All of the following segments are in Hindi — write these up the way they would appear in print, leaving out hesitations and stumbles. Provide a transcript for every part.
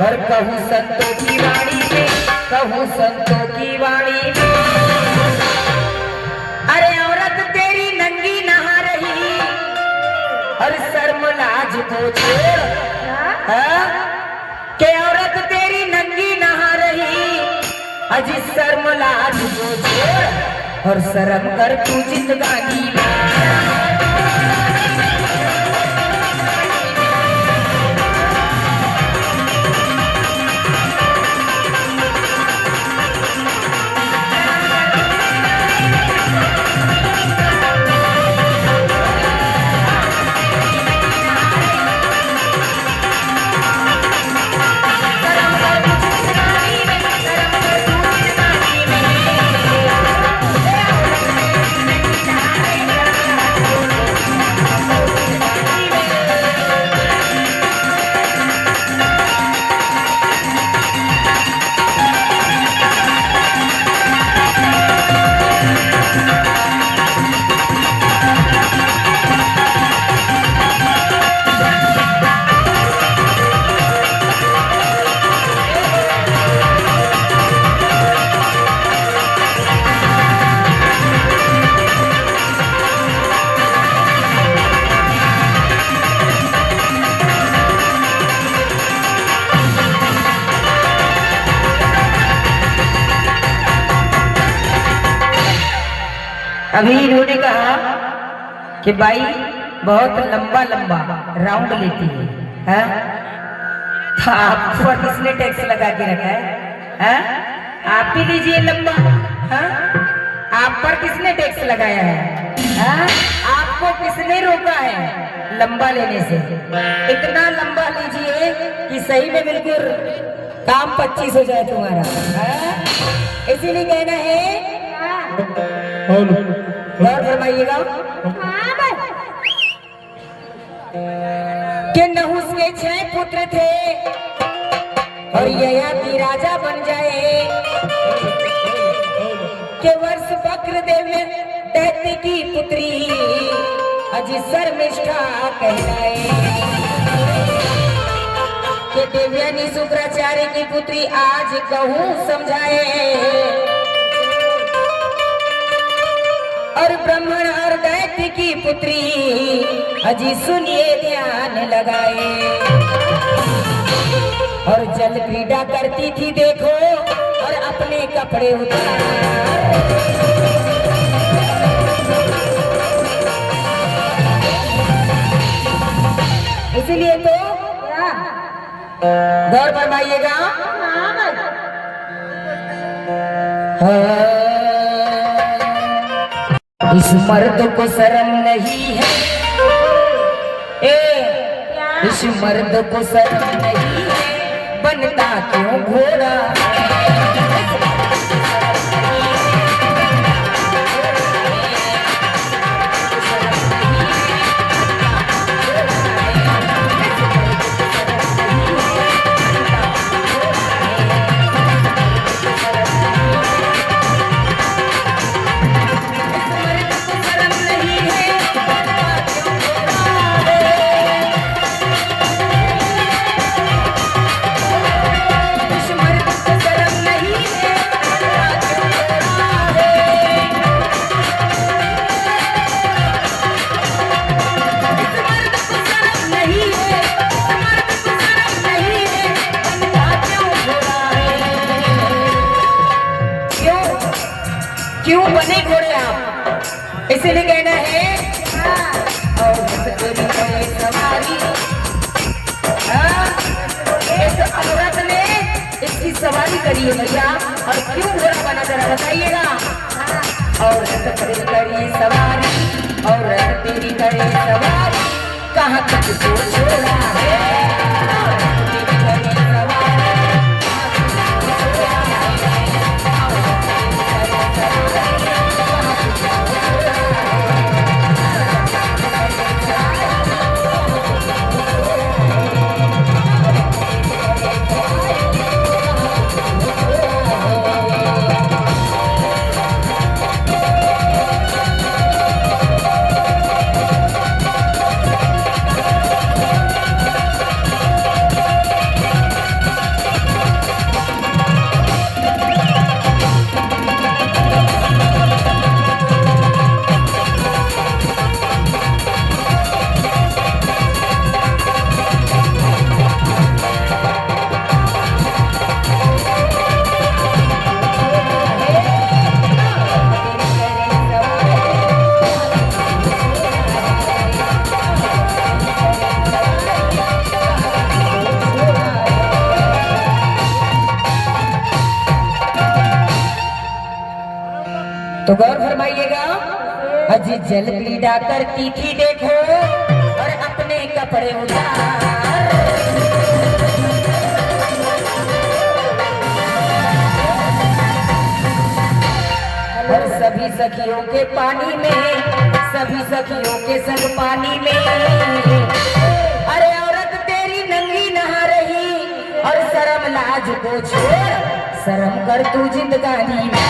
और कहूँ संतों की वाणी में, कहूँ संतों की वाणी में, अरे औरत तेरी नंगी नहा रही और शर्म लाज को छोड़, के औरत तेरी नंगी नहा रही अजी शर्म लाज को छोड़ और शर्म कर तू जिंदगानी में। अभी इन्होंने कहा कि भाई बहुत लंबा लंबा राउंड लेती है, तो आप पर किसने टैक्स लगा के रखा है? आप ही लीजिए लंबा। आप पर किसने टैक्स लगाया है? आपको किसने रोका है लंबा लेने से? इतना लंबा लीजिए कि सही में बिल्कुल काम 25 हो जाए तुम्हारा। इसीलिए कहना है, और फरमाइएगा कि नहुस के 6 पुत्र थे और ययाति राजा बन जाए, के वर्ष वक्र देव दैत्य की पुत्री अजी शर्मिष्ठा कहलाए, के देवयानी शुक्राचार्य की पुत्री आज कहूँ समझाए, और ब्राह्मण और दैत्य की पुत्री अजी सुनिए ध्यान लगाए, और जल क्रीड़ा करती थी देखो और अपने कपड़े उतार, इसलिए तो गौर फरमाइएगा। इस मर्द को शर्म नहीं है, इस मर्द को शर्म नहीं है, बनता क्यों घोड़ा? क्यों बने घोड़े आप? इसीलिए कहना है सवारी, इस औरत ने इसकी सवारी करी है भैया, और क्यों घोड़ा बना जरा बताइएगा। औरत करी सवारी, औरत तेरी करे सवारी, कहाँ तक तो छोड़ा है? अजी जल पीड़ा करती थी देखो और अपने कपड़े उतार, और सभी सखियों के पानी में, सभी सखियों के संग पानी में, अरे औरत तेरी नंगी नहा रही और शर्म लाज को छोड़ शर्म कर तू जिंदगानी में।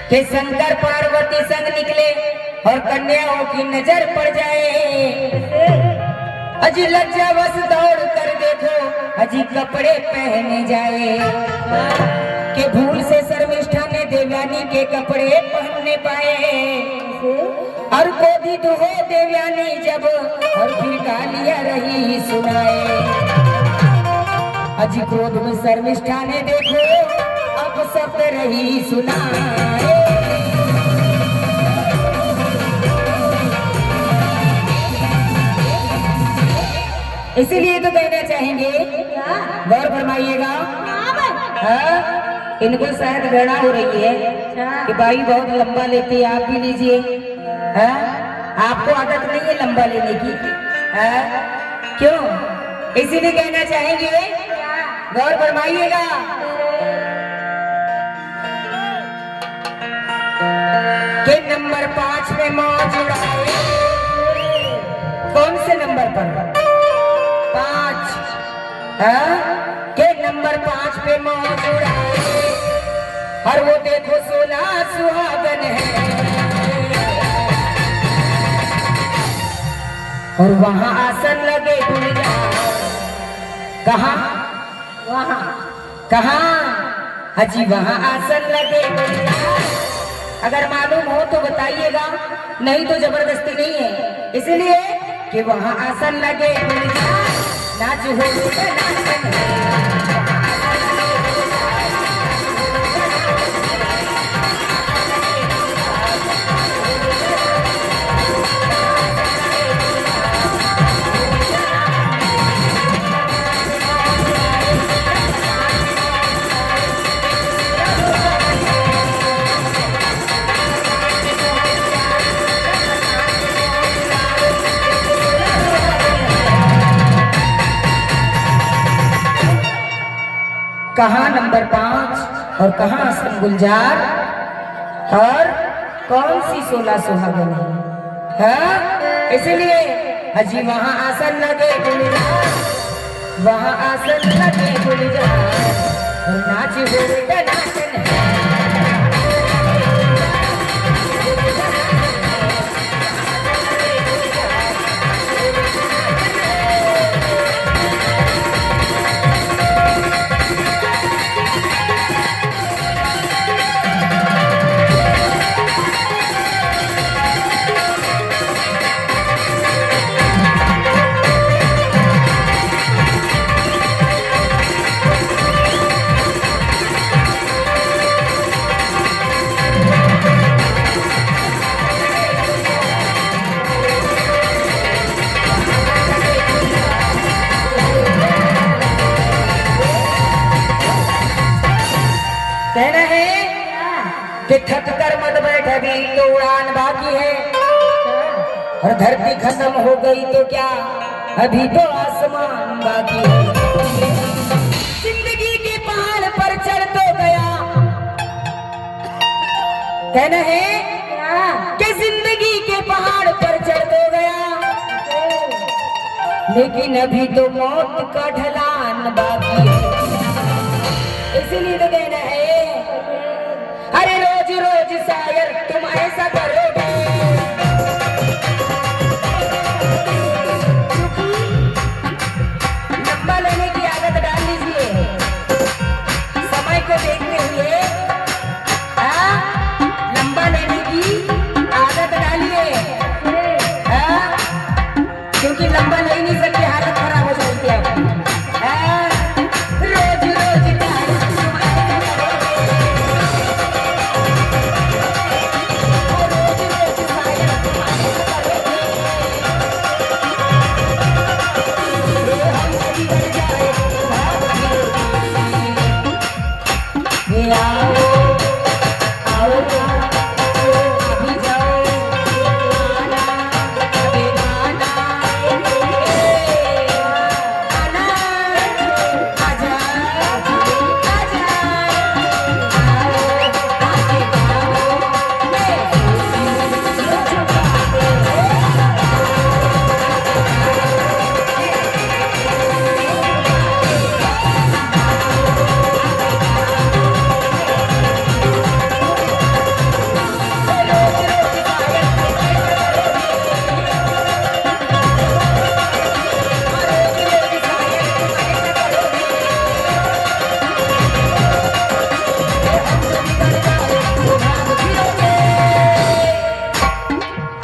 कि शंकर पार्वती संग निकले और कन्याओं की नजर पड़ जाए, अजी लज्जावश दौड़ कर देखो अजी कपड़े पहने जाए, कि भूल से शर्मिष्ठा ने देवयानी के कपड़े पहनने पाए, और कोदी दुहो देवयानी जब और फिर गालियां रही सुनाए, अजी क्रोध में शर्मिष्ठा ने देखो अब सब रही सुनाए। इसीलिए तो कहना चाहेंगे, गौर फरमाइएगा, इनको शायद घृणा हो रही है कि भाई बहुत लंबा लेती है, आप भी लीजिए। आपको आदत नहीं है लंबा लेने की, क्यों? इसीलिए कहना चाहेंगे, गौर फरमाइएगा, कि नंबर 5 में मौज उड़ाए। कौन से नंबर पर? 5, के नंबर 5 पे मौज उड़ाए, और वो देखो 16 सुहागन है, और वहां आसन लगे गुलजार। कहाँ? वहां। कहाँ? अजी वहां आसन लगे गुलजार। अगर मालूम हो तो बताइएगा, नहीं तो जबरदस्ती नहीं है। इसलिए कि वहां आसन लगे गुलजार, नाच हो नाचन है। कहाँ नंबर 5 और कहाँ आसन गुलजार, और कौन सी 16 सुहागन है? इसलिए अजी वहां आसन लगे गुलजार, वहां आसन लगे गुलजार, और नाच हो नाचन है। कहना है कि थक कर मत बैठ, अभी तो उड़ान बाकी है, और धरती खत्म हो गई तो क्या, अभी तो आसमान बाकी है। कहना है कि जिंदगी के पहाड़ पर चढ़ तो गया, लेकिन अभी तो मौत का ढलान बाकी है। इसीलिए तो कहना है, अरे रोज रोज शायर तुम ऐसा करोगे, लंबा लेने की आदत डाल लीजिए, समय को देखते हुए लंबा लेने की आदत डालिए, क्योंकि लंबा ले नहीं सकते, हालत खराब हो जाती है आपकी। रोज रोज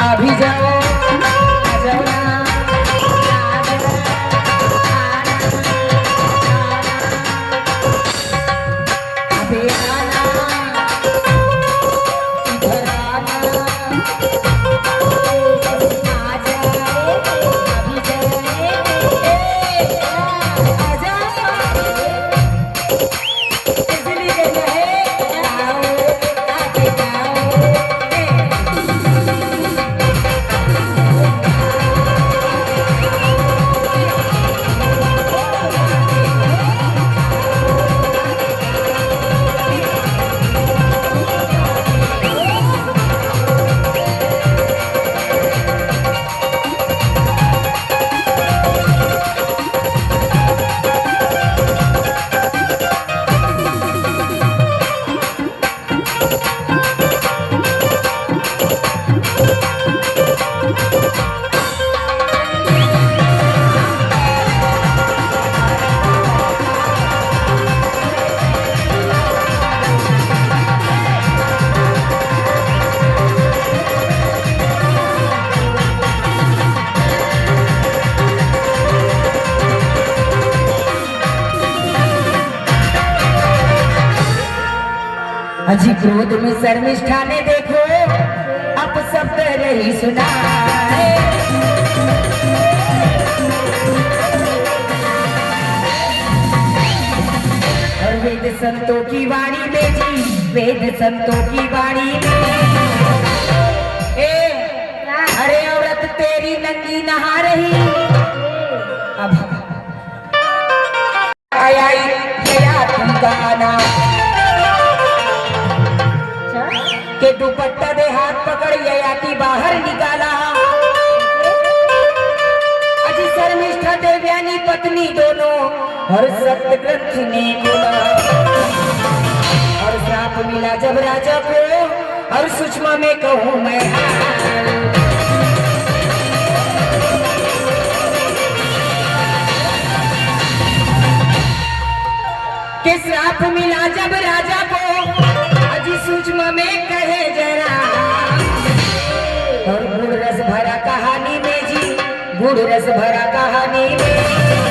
अभी जाओ, आ जाओ ना, अबे आना, इधर आना, आ जाओ, अभी जाए, आ जाओ, इसलिए कहना है, आओ, आके जाओ। अजी क्रोध में शर्मिष्ठा ने देखो अब शब्द रही सुना है, और वेद संतों की वाणी में जी, वेद संतों की वाणी में, अरे औरत तेरी नंगी नहा रही, अब आया गाना के दुपट्टा दे हाथ पकड़ ययाति बाहर निकाला, अजी शर्मिष्ठा देवयानी पत्नी दोनों और सत्य ग्रंथ ने बोला, और श्राप मिला जब राजा को, और सुषमा में कहूँ मैं कि श्राप मिला जब राजा को, अजी सूक्ष्म में कहे जरा, और गुड़ रस भरा कहानी में जी, गुड़ रस भरा कहानी में